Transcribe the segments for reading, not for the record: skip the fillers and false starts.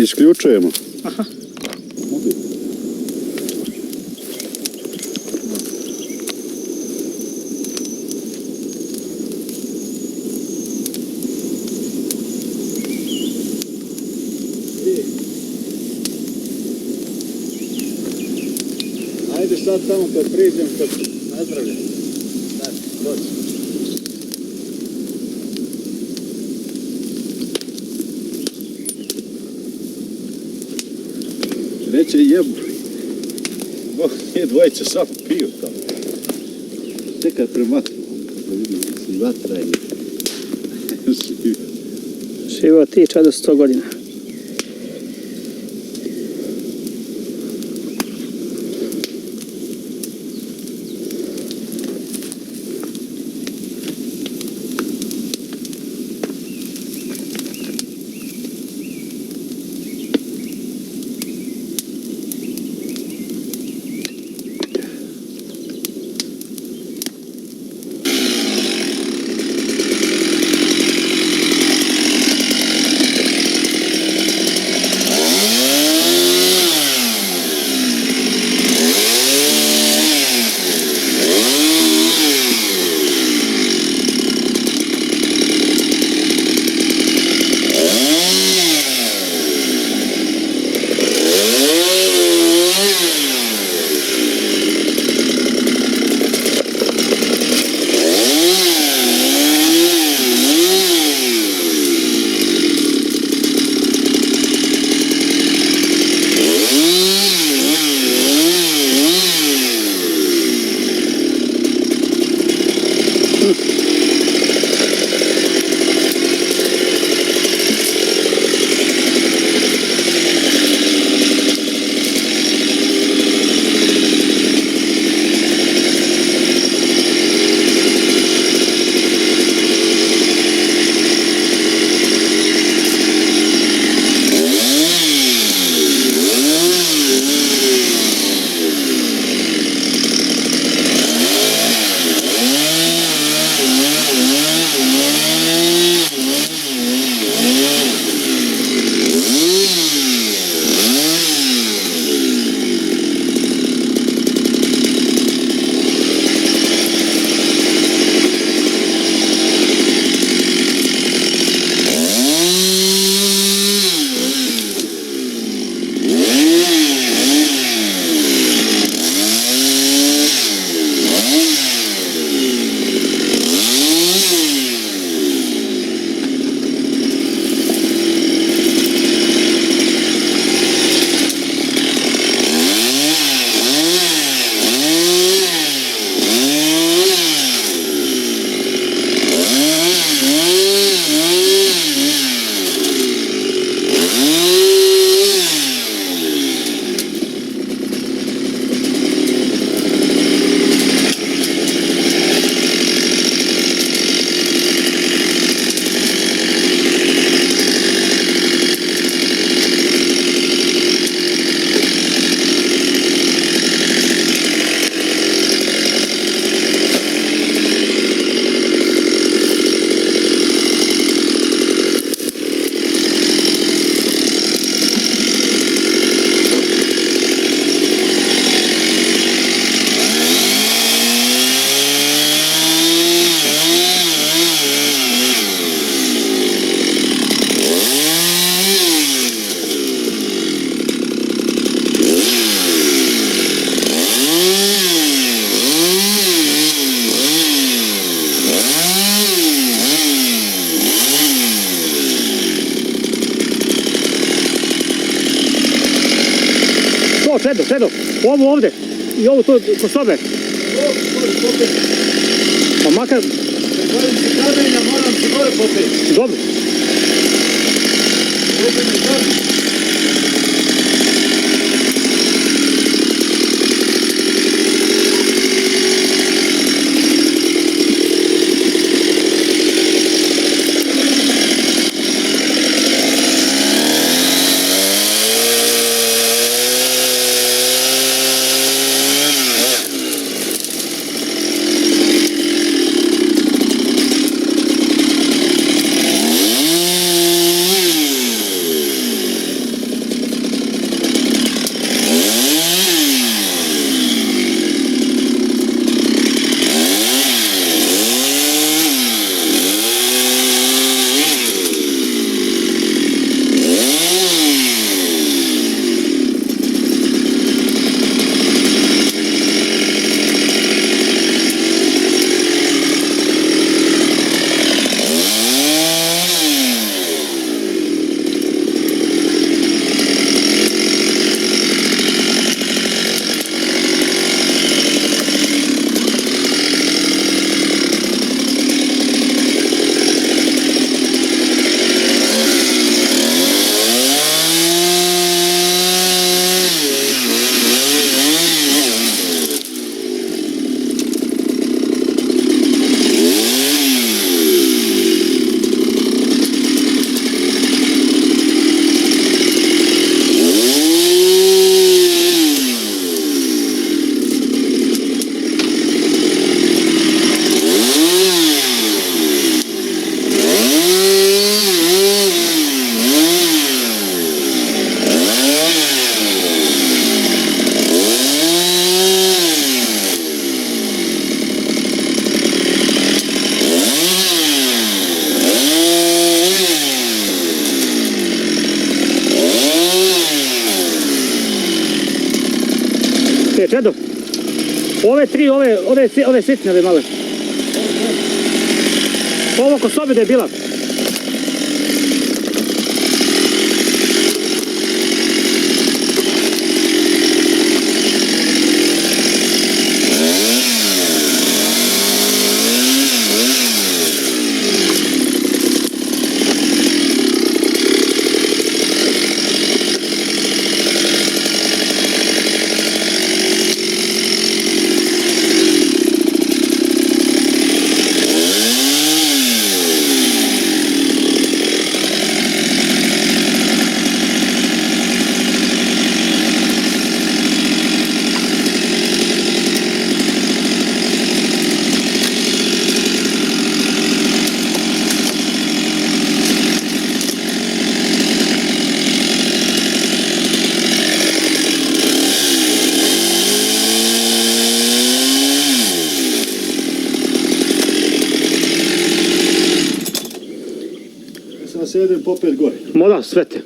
Isključujemo. Aha. Ajde sad tamo kad priđem, kad nazdravljam. Dođi. Neće jebu. Nije dvojice samo piju tamo. Čekaj prematimo. Da vidim si vatra i... Živo ti ča do 100 godina. Čedo, ovo ovde i ovo to kod sobe. Pa makar... Pregovorim se kamenja, moram se gore popeti. Dobro. Čedo. Ove tri, ove sitne, ove male. Ovo ko sobe da je bila. Sam se jedem popet gore. Moda, svete.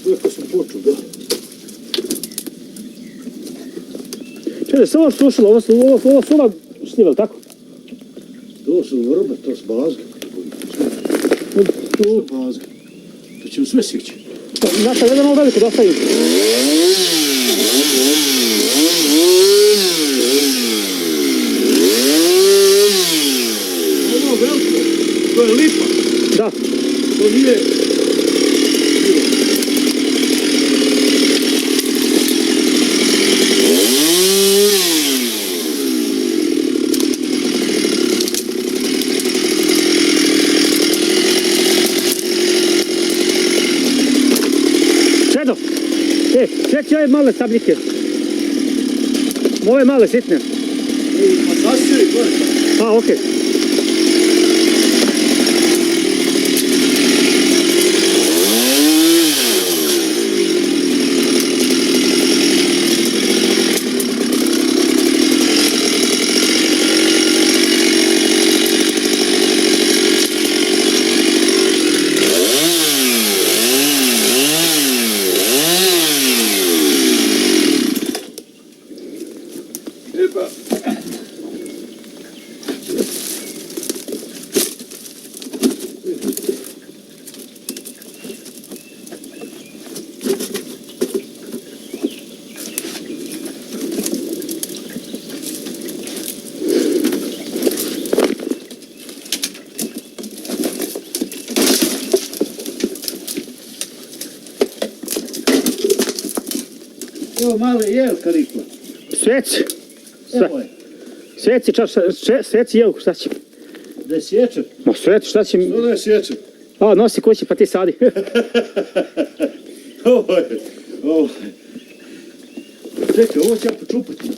Uvijek sam počeo, da. Čede, se ovo slušalo, ovo su ova šljiva, tako? To su vrbe, to su bazge. To su bazge. To ćemo sve sići. Znaš, jedan ovo veliko da ostavim. Ovo veliko, to je lipa. Da. To nije... Čedo, sjeći ove male sabljike. Ove male sitne. Ma zasjeri gore. A, okej. Epa. Evo male jelka rikla. Sveci. Evo je. Sveci, sveci jelku, šta će? Da je sječem. Ma sveci, šta će? Što da je sječem? A, nosi kući pa ti sadi. Ovo je. Čekaj, ovo će ja počupati.